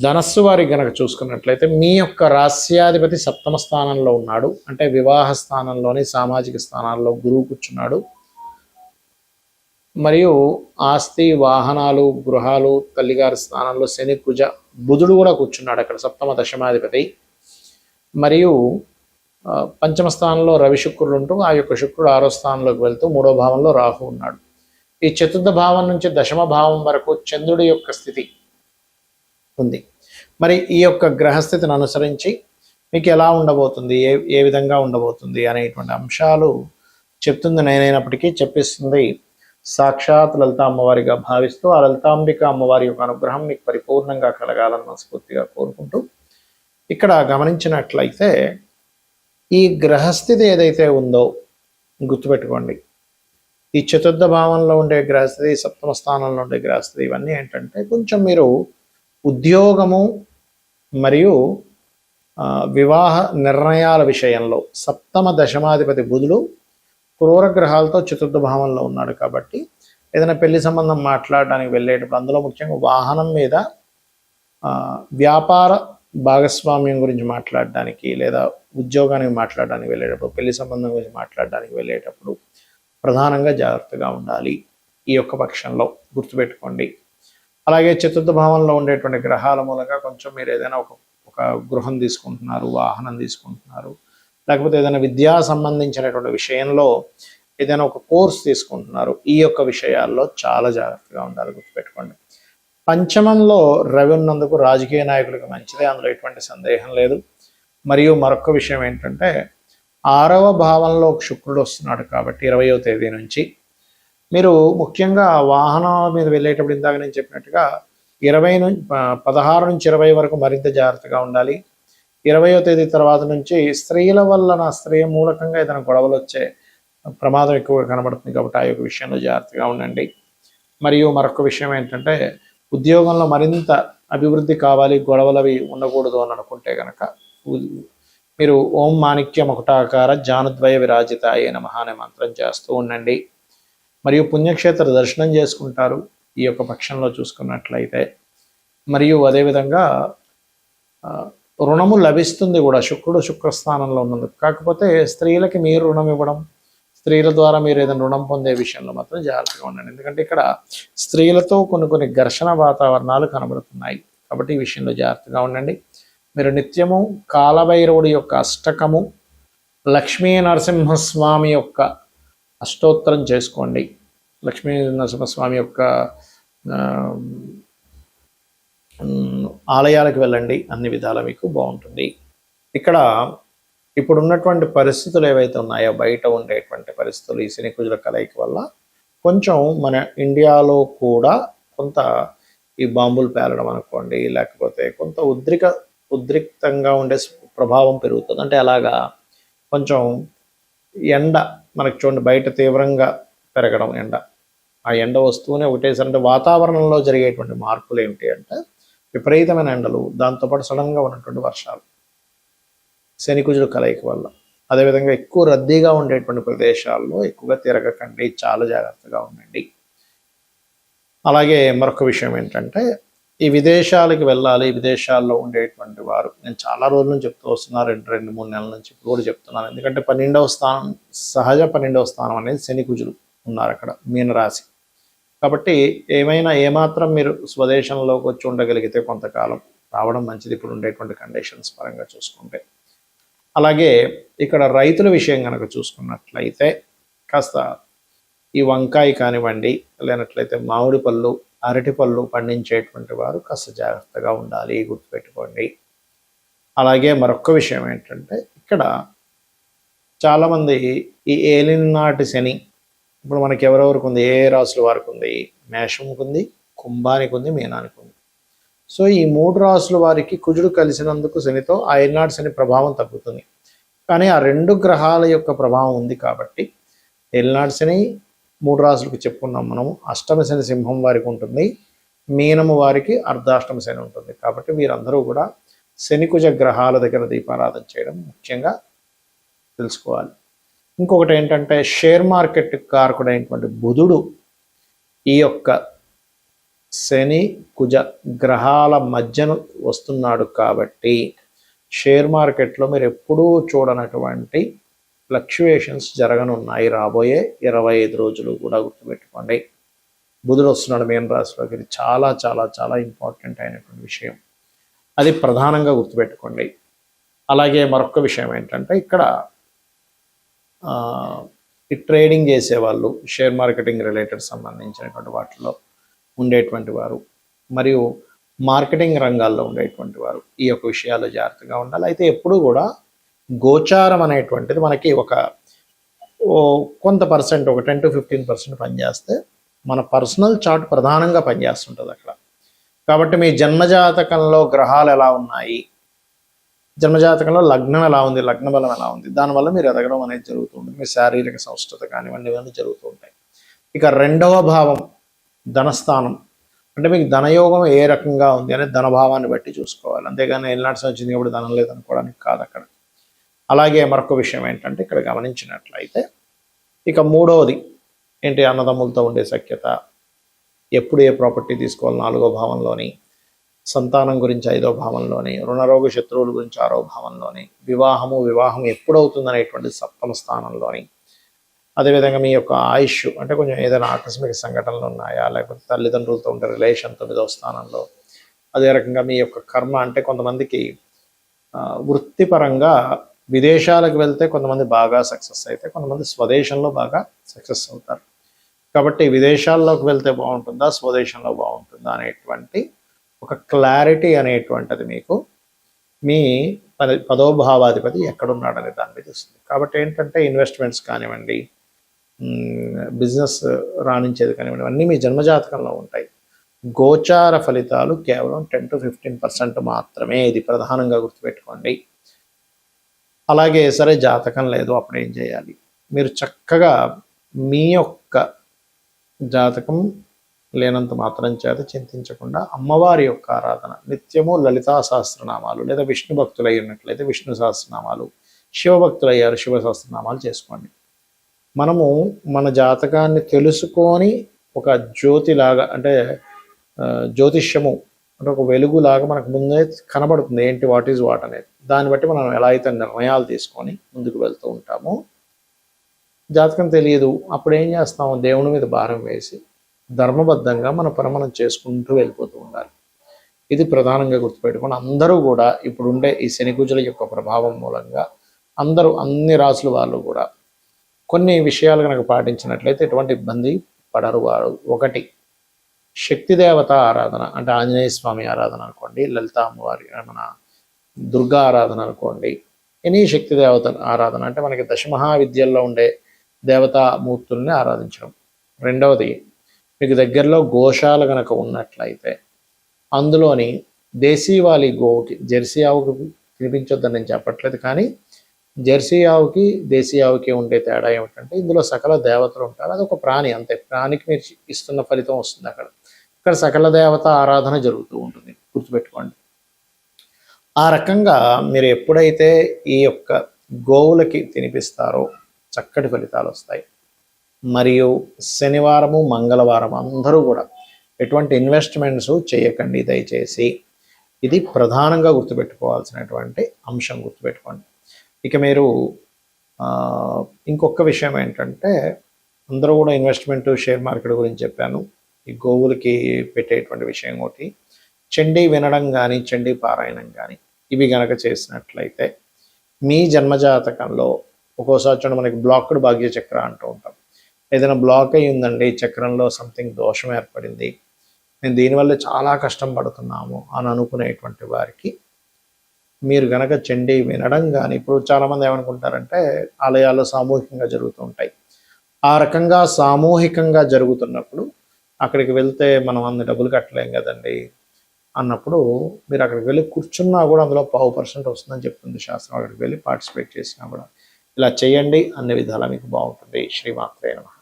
ధనస్సు వారికి గనక చూసుకున్నట్లయితే మీ యొక్క రాస్యాధిపతి సప్తమ స్థానంలో ఉన్నాడు. అంటే వివాహ స్థానంలోని సామాజిక స్థానాల్లో గురువు కూర్చున్నాడు. మరియు ఆస్తి, వాహనాలు, గృహాలు, తల్లిగారి స్థానంలో శని, కుజ, బుధుడు కూడా కూర్చున్నాడు అక్కడ సప్తమ దశమాధిపతి. మరియు పంచమ స్థానంలో రవి శుక్రుడు ఉంటూ ఆ యొక్క శుక్రుడు 6వ స్థానంలోకి వెళ్తూ 3వ భావంలో రాహు ఉన్నాడు. ఈ చతుర్థ భావం నుంచి దశమ భావం వరకు చంద్రుడి యొక్క స్థితి ఉంది. మరి ఈ యొక్క గ్రహస్థితిని అనుసరించి మీకు ఎలా ఉండబోతుంది, ఏ విధంగా ఉండబోతుంది అనేటువంటి అంశాలు చెప్తుంది నేనైనప్పటికీ చెప్పిస్తుంది సాక్షాత్ లలిత అమ్మవారిగా భావిస్తూ ఆ లలితాంబిక అమ్మవారి యొక్క అనుగ్రహం మీకు పరిపూర్ణంగా కలగాలని మనస్ఫూర్తిగా కోరుకుంటూ, ఇక్కడ గమనించినట్లయితే ఈ గ్రహస్థితి ఏదైతే ఉందో గుర్తుపెట్టుకోండి. ఈ చతుర్థ భావంలో ఉండే గ్రహస్థితి, సప్తమ స్థానంలో ఉండే గ్రహస్థితి, ఇవన్నీ ఏంటంటే కొంచెం మీరు ఉద్యోగము మరియు వివాహ నిర్ణయాల విషయంలో సప్తమ దశమాధిపతి బుధుడు క్రూర గ్రహాలతో చతుర్థ భావంలో ఉన్నాడు కాబట్టి ఏదైనా పెళ్లి సంబంధం మాట్లాడడానికి వెళ్ళేటప్పుడు అందులో ముఖ్యంగా వాహనం మీద వ్యాపార భాగస్వామ్యం గురించి మాట్లాడడానికి లేదా ఉద్యోగానికి మాట్లాడడానికి వెళ్ళేటప్పుడు, పెళ్లి సంబంధం గురించి మాట్లాడడానికి వెళ్ళేటప్పుడు ప్రధానంగా జాగ్రత్తగా ఉండాలి ఈ యొక్క పక్షంలో, గుర్తుపెట్టుకోండి. అలాగే చతుర్థ భావంలో ఉండేటువంటి గ్రహాల మూలంగా కొంచెం మీరు ఏదైనా ఒక గృహం తీసుకుంటున్నారు, వాహనం తీసుకుంటున్నారు, లేకపోతే ఏదైనా విద్యా సంబంధించినటువంటి విషయంలో ఏదైనా ఒక కోర్స్ తీసుకుంటున్నారు, ఈ యొక్క విషయాల్లో చాలా జాగ్రత్తగా ఉండాలి, గుర్తుపెట్టుకోండి. పంచమంలో రవి ఉన్నందుకు రాజకీయ నాయకులకు మంచిదే, అందులో ఎటువంటి సందేహం లేదు. మరియు మరొక విషయం ఏంటంటే 6వ భావంలో శుక్రుడు వస్తున్నాడు కాబట్టి 20వ తేదీ నుంచి మీరు ముఖ్యంగా వాహనాల మీద వెళ్ళేటప్పుడు ఇందాక నేను చెప్పినట్టుగా 16 నుంచి 20 వరకు మరింత జాగ్రత్తగా ఉండాలి. 20వ తేదీ తర్వాత నుంచి స్త్రీల వలన, స్త్రీ మూలకంగా ఏదైనా గొడవలు వచ్చే ప్రమాదం ఎక్కువగా కనబడుతుంది కాబట్టి ఆ యొక్క విషయంలో జాగ్రత్తగా ఉండండి. మరియు మరొక విషయం ఏంటంటే ఉద్యోగంలో మరింత అభివృద్ధి కావాలి, గొడవలు అవి ఉండకూడదు అని అనుకుంటే కనుక మీరు ఓం మాణిక్య ముకుటాకార జానుద్వయ విరాజితాయ నమః అనే మంత్రం చేస్తూ ఉండండి. మరియు పుణ్యక్షేత్ర దర్శనం చేసుకుంటారు ఈ యొక్క పక్షంలో చూసుకున్నట్లయితే. మరియు అదేవిధంగా రుణము లభిస్తుంది కూడా శుక్రుడు శుక్రస్థానంలో ఉన్నందుకు. కాకపోతే స్త్రీలకి మీరు రుణం ఇవ్వడం, స్త్రీల ద్వారా మీరు ఏదైనా రుణం పొందే విషయంలో మాత్రం జాగ్రత్తగా ఉండండి. ఎందుకంటే ఇక్కడ స్త్రీలతో కొన్ని ఘర్షణ వాతావరణాలు కనబడుతున్నాయి కాబట్టి ఈ విషయంలో జాగ్రత్తగా ఉండండి. మీరు నిత్యము కాలభైరవుడి యొక్క అష్టకము, లక్ష్మీ నరసింహస్వామి యొక్క అష్టోత్తరం చేసుకోండి. లక్ష్మీ నరసింహస్వామి యొక్క ఆలయాలకు వెళ్ళండి, అన్ని విధాలా మీకు బాగుంటుంది. ఇక్కడ ఇప్పుడు ఉన్నటువంటి పరిస్థితులు ఏవైతే ఉన్నాయో, బయట ఉండేటువంటి పరిస్థితులు ఈ శని కుజుల కలయిక వల్ల కొంచెం మన ఇండియాలో కూడా కొంత ఈ బాంబులు పేలడం అనుకోండి, లేకపోతే కొంత ఉద్రిక్తంగా ఉండే ప్రభావం పెరుగుతుంది. అంటే అలాగా కొంచెం ఎండ మనకు చూడండి బయట తీవ్రంగా పెరగడం, ఆ ఎండ వస్తూనే ఒకటేసారి అంటే వాతావరణంలో జరిగేటువంటి మార్పులు ఏమిటి అంటే విపరీతమైన ఎండలు, దాంతోపాటు సడన్గా ఉన్నటువంటి వర్షాలు శని కుజుల కలయిక వల్ల. అదేవిధంగా ఎక్కువ రద్దీగా ఉండేటువంటి ప్రదేశాల్లో ఎక్కువగా తిరగకండి, చాలా జాగ్రత్తగా ఉండండి. అలాగే మరొక విషయం ఏంటంటే ఈ విదేశాలకు వెళ్ళాలి, విదేశాల్లో ఉండేటువంటి వారు, నేను చాలా రోజుల నుంచి చెప్తూ వస్తున్నాను, 2-3 నెలల నుంచి ఇప్పుడు కూడా చెప్తున్నాను. ఎందుకంటే 12వ స్థానం, సహజ 12వ స్థానం అనేది శని కుజులు ఉన్నారు అక్కడ, మీనరాశి. కాబట్టి ఏమాత్రం మీరు స్వదేశంలోకి వచ్చి ఉండగలిగితే కొంతకాలం రావడం మంచిది ఇప్పుడు ఉండేటువంటి కండిషన్స్ పరంగా చూసుకుంటే. అలాగే ఇక్కడ రైతుల విషయం కనుక చూసుకున్నట్లయితే కాస్త ఈ వంకాయ కానివ్వండి, లేనట్లయితే మామిడి పళ్ళు, అరటి పళ్ళు పండించేటువంటి వారు కాస్త జాగ్రత్తగా ఉండాలి, గుర్తుపెట్టుకోండి. అలాగే మరొక విషయం ఏంటంటే ఇక్కడ చాలామంది ఈ ఏలినాటి శని ఇప్పుడు మనకి ఎవరెవరికి ఉంది, ఏ రాసుల వారికి ఉంది, మేషంకి ఉంది, కుంభానికి ఉంది, మీనానికి ఉంది. సో ఈ 3 రాసుల వారికి కుజుడు కలిసినందుకు శనితో ఆ ఏలినాటి శని ప్రభావం తగ్గుతుంది. కానీ ఆ 2 గ్రహాల యొక్క ప్రభావం ఉంది కాబట్టి ఏలినాటి శని 3 రాసులకు చెప్పుకున్నాం మనము. అష్టమ శని సింహం వారికి ఉంటుంది, మీనము వారికి అర్ధాష్టమ శని ఉంటుంది. కాబట్టి వీరందరూ కూడా శని కుజ గ్రహాల దగ్గర దీపారాధన చేయడం ముఖ్యంగా తెలుసుకోవాలి. ఇంకొకటి ఏంటంటే షేర్ మార్కెట్ కారకుడైనటువంటి బుధుడు ఈ యొక్క శని కుజ గ్రహాల మధ్యన వస్తున్నాడు కాబట్టి షేర్ మార్కెట్లో మీరు ఎప్పుడూ చూడనటువంటి ఫ్లక్చుయేషన్స్ జరగనున్నాయి రాబోయే 25 రోజులు కూడా గుర్తుపెట్టుకోండి. బుధుడు వస్తున్నాడు మీన రాశిలోకి. ఇది చాలా చాలా చాలా ఇంపార్టెంట్ అయినటువంటి విషయం. అది ప్రధానంగా గుర్తుపెట్టుకోండి. అలాగే మరొక విషయం ఏంటంటే ఇక్కడ ఈ ట్రేడింగ్ చేసేవాళ్ళు, షేర్ మార్కెటింగ్ రిలేటెడ్ సంబంధించినటువంటి వాటిలో ఉండేటువంటి వారు మరియు మార్కెటింగ్ రంగాల్లో ఉండేటువంటి వారు ఈ యొక్క విషయాల్లో జాగ్రత్తగా ఉండాలి. అయితే ఎప్పుడూ కూడా గోచారం అనేటువంటిది మనకి కొంత పర్సెంట్, ఒక 10 to 15% పనిచేస్తే మన పర్సనల్ చార్ట్ ప్రధానంగా పనిచేస్తుంటుంది అక్కడ. కాబట్టి మీ జన్మజాతకంలో గ్రహాలు ఎలా ఉన్నాయి, జన్మజాతకంలో లగ్నం ఎలా ఉంది, లగ్న బలం ఎలా ఉంది, దానివల్ల మీరు ఎదగడం అనేది జరుగుతూ ఉంటుంది. మీ శారీరక సంస్కృత కానివ్వండి, ఇవన్నీ జరుగుతూ ఉంటాయి. ఇక రెండవ భావం ధనస్థానం, అంటే మీకు ధనయోగం ఏ రకంగా ఉంది అనేది ధనభావాన్ని బట్టి చూసుకోవాలి. అంతేగాని ఎల్నాటి వచ్చింది కాబట్టి ధనం లేదనుకోవడానికి కాదు అక్కడ. అలాగే మరొక విషయం ఏంటంటే ఇక్కడ గమనించినట్లయితే ఇక మూడవది ఏంటి, అన్నదమ్ములతో ఉండే సఖ్యత, ఎప్పుడు ఏ ప్రాపర్టీ తీసుకోవాలి 4వ భావంలోని, సంతానం గురించి 5వ భావంలోని, రుణరోగ శత్రువుల గురించి 6వ భావంలోని, వివాహం ఎప్పుడవుతుంది అనేటువంటి 7వ స్థానంలోని, అదేవిధంగా మీ యొక్క ఆయుష్ అంటే కొంచెం ఏదైనా ఆకస్మిక సంఘటనలు ఉన్నాయా, లేకపోతే తల్లిదండ్రులతో ఉండే రిలేషన్ 9వ స్థానంలో, అదే రకంగా మీ యొక్క కర్మ అంటే కొంతమందికి వృత్తిపరంగా విదేశాలకు వెళ్తే కొంతమంది బాగా సక్సెస్ అయితే, కొంతమంది స్వదేశంలో బాగా సక్సెస్ అవుతారు. కాబట్టి విదేశాల్లోకి వెళ్తే బాగుంటుందా, స్వదేశంలో బాగుంటుందా అనేటువంటి ఒక క్లారిటీ అనేటువంటిది మీకు మీ 10వ భావాధిపతి ఎక్కడున్నాడనే దాని మీద వస్తుంది. కాబట్టి ఏంటంటే ఇన్వెస్ట్మెంట్స్ కానివ్వండి, బిజినెస్ రాణించేది కానివ్వండి, అన్నీ మీ జన్మజాతకంలో ఉంటాయి. గోచార ఫలితాలు కేవలం 10 to 15% మాత్రమే. ఇది ప్రధానంగా గుర్తుపెట్టుకోండి. అలాగే సరే జాతకం లేదు, అప్పుడు ఏం చేయాలి? మీరు చక్కగా మీ యొక్క జాతకం లేనంత మాత్రం చేత చింతించకుండా అమ్మవారి యొక్క ఆరాధన నిత్యము లలితా సహస్రనామాలు, లేదా విష్ణు భక్తులు అయినట్లయితే విష్ణు సహస్రనామాలు, శివభక్తులయ్యారు శివ సహస్రనామాలు చేసుకోండి. మనము మన జాతకాన్ని తెలుసుకొని ఒక జ్యోతిలాగా, అంటే జ్యోతిష్యము అంటే ఒక వెలుగులాగా మనకు ముందే కనబడుతుంది ఏంటి, వాట్ ఈజ్ వాట్ అనేది. దాన్ని బట్టి మనం ఎలా అయితే నిర్ణయాలు తీసుకొని ముందుకు వెళ్తూ ఉంటామో, జాతకం తెలియదు అప్పుడు ఏం చేస్తాము, దేవుని మీద భారం వేసి ధర్మబద్ధంగా మన పని మనం చేసుకుంటూ వెళ్ళిపోతూ ఉండాలి. ఇది ప్రధానంగా గుర్తుపెట్టుకుని అందరూ కూడా ఇప్పుడుండే ఈ శనికుజుల యొక్క ప్రభావం మూలంగా అందరూ అన్ని రాసుల వాళ్ళు కూడా కొన్ని విషయాలు కనుక పాటించినట్లయితే ఎటువంటి ఇబ్బంది పడరు వారు. ఒకటి, శక్తి దేవత ఆరాధన, అంటే ఆంజనేయ స్వామి ఆరాధన అనుకోండి, లలిత అమ్మవారి మన దుర్గా ఆరాధన అనుకోండి, ఎనీ శక్తి దేవత ఆరాధన అంటే మనకి దశమహావిద్యల్లో ఉండే దేవతామూర్తుల్ని ఆరాధించడం. రెండవది, మీకు దగ్గరలో గోశాల కనుక ఉన్నట్లయితే అందులోని దేశీవాలి గోవుకి, జెర్సీ ఆవుకి తినిపించొద్దని నేను చెప్పట్లేదు, కానీ జెర్సీ ఆవుకి దేశీ ఆవుకి ఉండే తేడా ఏమిటంటే ఇందులో సకల దేవతలు ఉంటారు. అది ఒక ప్రాణి, అంతే. ప్రాణికి మీరు ఇస్తున్న ఫలితం వస్తుంది అక్కడ. ఇక్కడ సకల దేవత ఆరాధన జరుగుతూ ఉంటుంది, గుర్తుపెట్టుకోండి. ఆ రకంగా మీరు ఎప్పుడైతే ఈ యొక్క గోవులకి తినిపిస్తారో చక్కటి ఫలితాలు వస్తాయి. మరియు శనివారము మంగళవారం అందరూ కూడా ఎటువంటి ఇన్వెస్ట్మెంట్స్ చేయకండి దయచేసి. ఇది ప్రధానంగా గుర్తుపెట్టుకోవాల్సినటువంటి అంశం, గుర్తుపెట్టుకోండి. ఇక మీరు ఇంకొక విషయం ఏంటంటే, అందరూ కూడా ఇన్వెస్ట్మెంట్ షేర్ మార్కెట్ గురించి చెప్పాను. ఈ గోవులకి పెట్టేటువంటి విషయం ఒకటి, చండీ వినడం కానీ చండీ పారాయణం కానీ ఇవి గనక చేసినట్లయితే మీ జన్మజాతకంలో ఒక్కోసారి చూడండి మనకి బ్లాక్డ్ భాగ్య చక్ర అంటూ ఉంటాం. ఏదైనా బ్లాక్ అయి ఉందండి, చక్రంలో సంథింగ్ దోషం ఏర్పడింది, మేము దీనివల్ల చాలా కష్టం పడుతున్నాము అని అనుకునేటువంటి వారికి మీరు గనక చండీ వినడం కానీ, ఇప్పుడు చాలామంది ఏమనుకుంటారంటే ఆలయాల్లో సామూహికంగా జరుగుతూ ఉంటాయి. ఆ రకంగా సామూహికంగా జరుగుతున్నప్పుడు అక్కడికి వెళ్తే మనం అన్ని డబ్బులు కట్టలేం కదండి అన్నప్పుడు మీరు అక్కడికి వెళ్ళి కూర్చున్నా కూడా అందులో 0.5% వస్తుందని చెప్తుంది శాస్త్రం. అక్కడికి వెళ్ళి పార్టిసిపేట్ చేసినా కూడా ఇలా చేయండి, అన్ని విధాలా మీకు బాగుంటుంది. శ్రీమాత్రే నమః.